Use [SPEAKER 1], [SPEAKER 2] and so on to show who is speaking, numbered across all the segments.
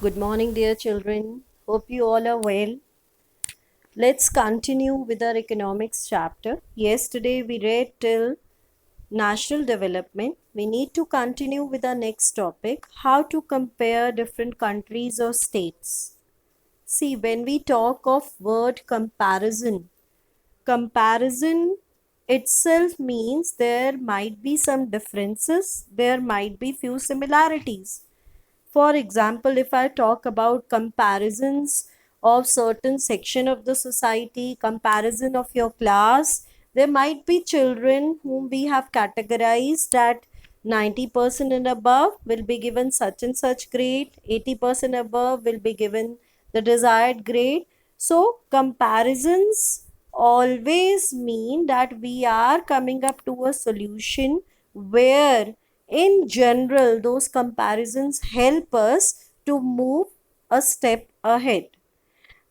[SPEAKER 1] Good morning, dear children. Hope you all are well. Let's continue with our economics chapter. Yesterday we read till national development. We need to continue with our next topic, how to compare different countries or states. See, when we talk of word comparison itself means there might be some differences, there might be few similarities. For example, if I talk about comparisons of certain section of the society, comparison of your class, there might be children whom we have categorized that 90% and above will be given such and such grade, 80% above will be given the desired grade. So comparisons always mean that we are coming up to a solution where in general those comparisons help us to move a step ahead.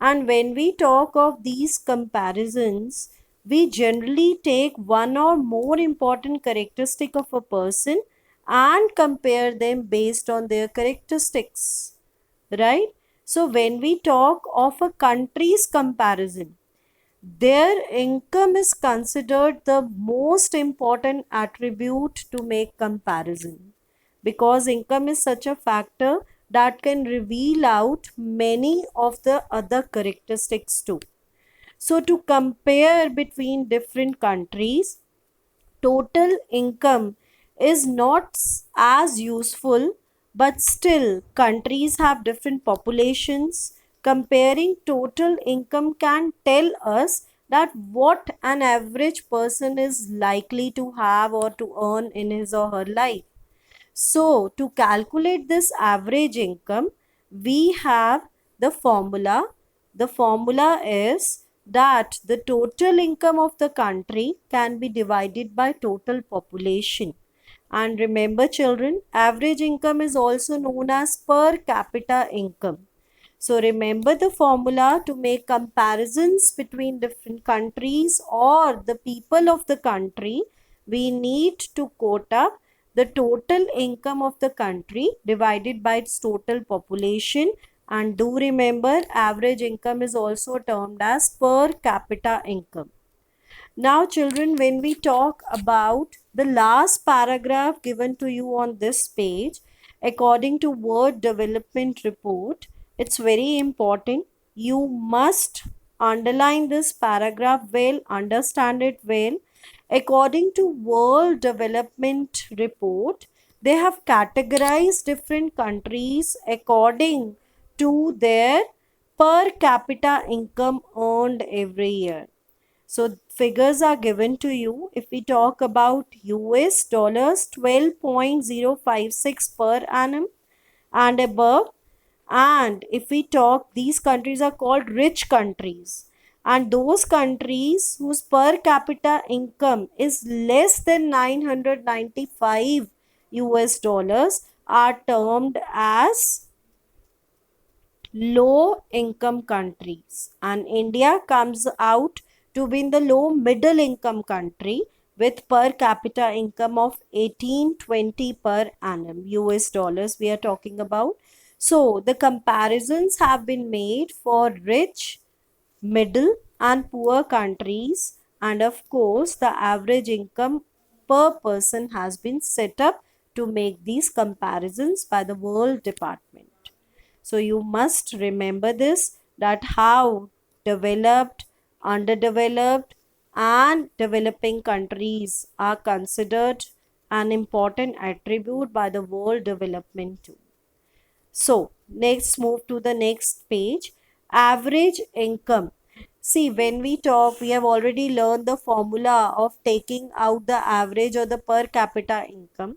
[SPEAKER 1] And when we talk of these comparisons, we generally take one or more important characteristic of a person and compare them based on their characteristics, right? So when we talk of a country's comparison, their income is considered the most important attribute to make comparison, because income is such a factor that can reveal out many of the other characteristics too. So to compare between different countries, total income is not as useful, but still countries have different populations. Comparing total income can tell us that what an average person is likely to have or to earn in his or her life. So to calculate this average income, we have the formula. The formula is that the total income of the country can be divided by total population. And remember children, average income is also known as per capita income. So remember the formula to make comparisons between different countries or the people of the country. We need to quote up the total income of the country divided by its total population. And do remember, average income is also termed as per capita income. Now children, when we talk about the last paragraph given to you on this page, according to World Development Report, it's very important. You must underline this paragraph well, understand it well. According to World Development Report, they have categorized different countries according to their per capita income earned every year. So figures are given to you. If we talk about US dollars 12.056 per annum and above, and if we talk, these countries are called rich countries, and those countries whose per capita income is less than 995 US dollars are termed as low income countries, and India comes out to be in the low middle income country with per capita income of 1820 per annum US dollars we are talking about. So the comparisons have been made for rich, middle and poor countries, and of course the average income per person has been set up to make these comparisons by the World Department. So you must remember this, that how developed, underdeveloped, and developing countries are considered an important attribute by the World Development too. So next move to the next page. Average income. See, when we talk, we have already learned the formula of taking out the average or the per capita income.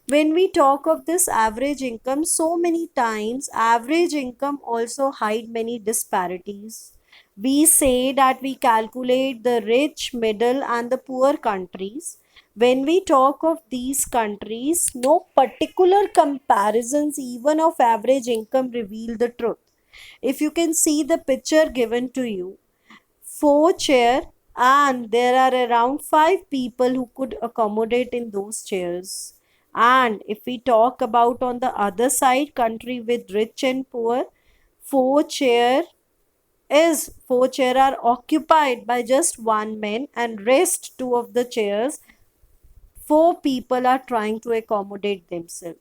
[SPEAKER 1] When we talk of this average income, so many times average income also hide many disparities. We say that we calculate the rich, middle and the poor countries. When we talk of these countries, no particular comparisons even of average income reveal the truth. If you can see the picture given to you, four chair, and there are around five people who could accommodate in those chairs, And if we talk about on the other side, country with rich and poor, four chair four chair are occupied by just one man, and rest two of the chairs four people are trying to accommodate themselves.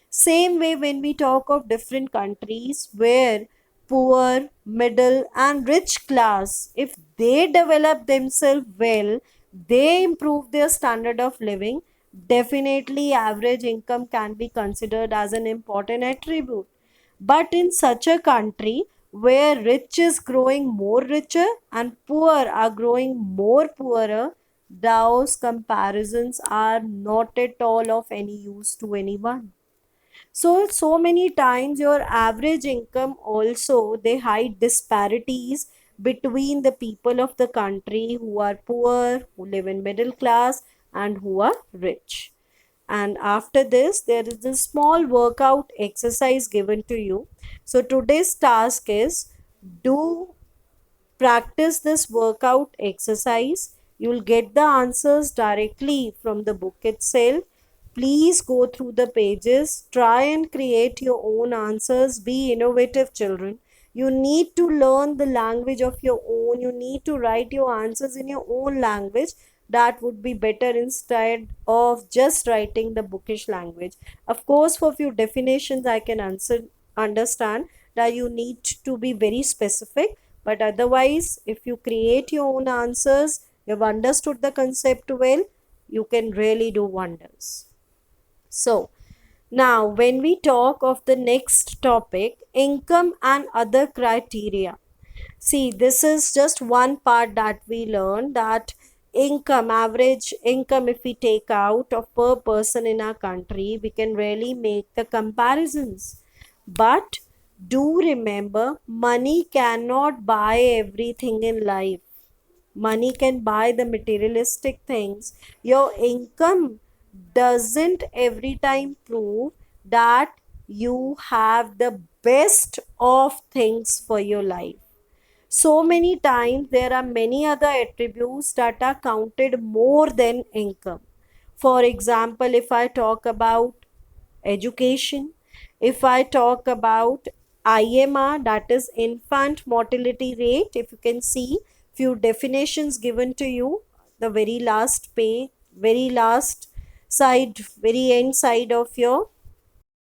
[SPEAKER 1] Same way, when we talk of different countries where poor, middle, and rich class, if they develop themselves well, they improve their standard of living, definitely average income can be considered as an important attribute. But in such a country where rich is growing more richer and poor are growing more poorer, those comparisons are not at all of any use to anyone. So many times your average income also they hide disparities between the people of the country who are poor, who live in middle class, and who are rich. And after this, there is a small workout exercise given to you. So today's task is, do practice this workout exercise. You will get the answers directly from the book itself. Please go through the pages, try and create your own answers. Be innovative, children. You need to learn the language of your own. You need to write your answers in your own language. That would be better instead of just writing the bookish language. Of course, for few definitions, I can understand that you need to be very specific, but otherwise, if you create your own answers, you've understood the concept well, you can really do wonders. So, now when we talk of the next topic, income and other criteria. See, this is just one part that we learned, that income, average income, if we take out of per person in our country, we can really make the comparisons. But do remember, money cannot buy everything in life. Money can buy the materialistic things. Your income doesn't every time prove that you have the best of things for your life. So many times there are many other attributes that are counted more than income. For example, if I talk about education, if I talk about IMR, that is infant mortality rate, if you can see few definitions given to you, the very last page, very last side, very end side of your